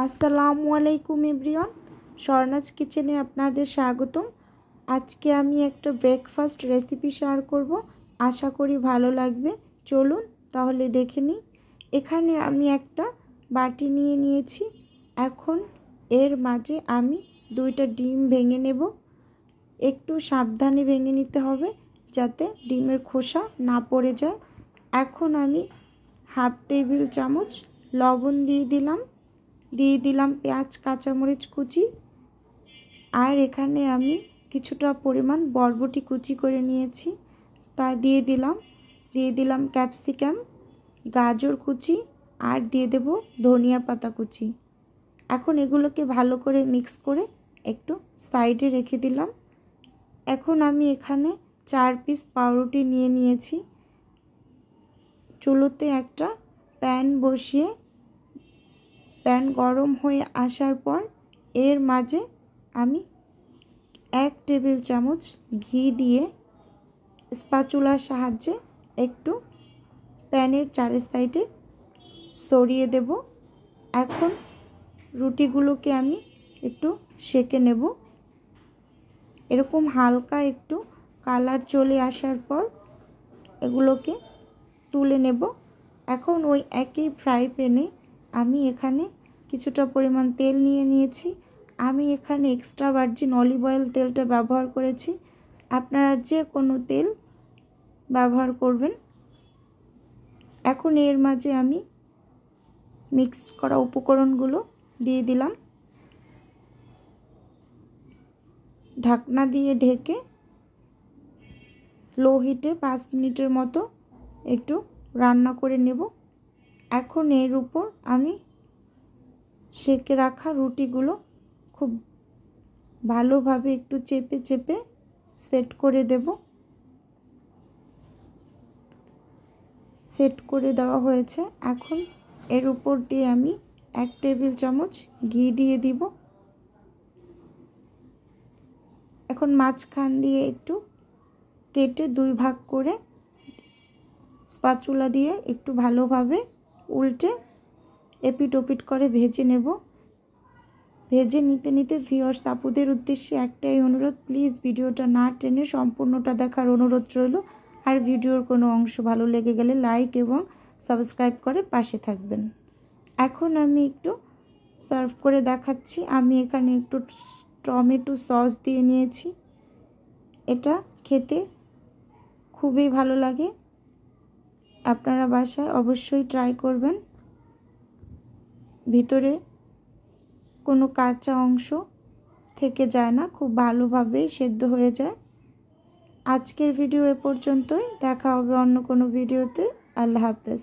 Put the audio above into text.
আসসালামু আলাইকুম এভরিওয়ান, স্বর্ণাজ কিচেনে আপনাদের স্বাগতম। আজকে আমি একটা ব্রেকফাস্ট রেসিপি শেয়ার করব, আশা করি ভালো লাগবে। চলুন তাহলে দেখে নিই। এখানে আমি একটা বাটি নিয়ে নিয়েছি। এখন এর মাঝে আমি 2টা ডিম ভেঙে নেব। একটু সাবধানে ভেঙে নিতে হবে যাতে ডিমের খোসা না পড়ে যায়। এখন আমি হাফ টেবিল চামচ লবণ দিয়ে দিলাম পেঁয়াজ কাঁচামরিচ কুচি, আর এখানে আমি কিছুটা পরিমাণ বরবটি কুচি করে নিয়েছি তা দিয়ে দিলাম ক্যাপসিকাম, গাজর কুচি, আর দিয়ে দেব ধনিয়া পাতা কুচি। এখন এগুলোকে ভালো করে মিক্স করে একটু সাইডে রেখে দিলাম। এখন আমি এখানে 4 পিস পাউরুটি নিয়ে নিয়েছি। চুলোতে একটা প্যান বসিয়ে প্যান গরম হয়ে আসার পর এর মাঝে আমি 1 টেবিল চামচ ঘি দিয়ে স্প্যাচুলার সাহায্যে একটু প্যানের চারি সাইডে ছড়িয়ে দেব। এখন রুটিগুলোকে আমি একটু সেঁকে নেব। এরকম হালকা একটু কালার চলে আসার পর এগুলোকে তুলে নেব। এখন ওই একই ফ্রাই প্যানে আমি এখানে কিছুটা পরিমাণ তেল নিয়ে নিয়েছি। আমি এখানে এক্সট্রা ভার্জিন অলিভ অয়েল তেলটা ব্যবহার করেছি, আপনারা যে কোনো তেল ব্যবহার করবেন। এখন এর মাঝে আমি মিক্স করা উপকরণগুলো দিয়ে দিলাম। ঢাকনা দিয়ে ঢেকে লো হিটে 5 মিনিটের মতো একটু রান্না করে নেব। এখন এর উপর আমি সেঁকে রাখা রুটিগুলো খুব ভালোভাবে একটু চেপে চেপে সেট করে দেব। সেট করে দেওয়া হয়েছে। এখন এর উপর দিয়ে আমি 1 টেবিল চামচ ঘি দিয়ে দিব। এখন মাঝখান দিয়ে একটু কেটে 2 ভাগ করে স্প্যাচুলা দিয়ে একটু ভালোভাবে উল্টে এপিট ওপিট করে ভেজে নেব। ভেজে নিতে নিতে ভিউয়ার্স আপুদের উদ্দেশ্যে একটাই অনুরোধ, প্লিজ ভিডিওটা না টেনে সম্পূর্ণটা দেখার অনুরোধ রইল। আর ভিডিওর কোনো অংশ ভালো লেগে গেলে লাইক এবং সাবস্ক্রাইব করে পাশে থাকবেন। এখন আমি একটু সার্ভ করে দেখাচ্ছি। আমি এখানে একটু টমেটো সস দিয়ে নিয়েছি। এটা খেতে খুবই ভালো লাগে, আপনারা বাসায় অবশ্যই ট্রাই করবেন। ভিতরে কোনো কাঁচা অংশ থেকে যায় না, খুব ভালোভাবেই সেদ্ধ হয়ে যায়। আজকের ভিডিও এ পর্যন্তই, দেখা হবে অন্য কোনো ভিডিওতে। আল্লাহ হাফেজ।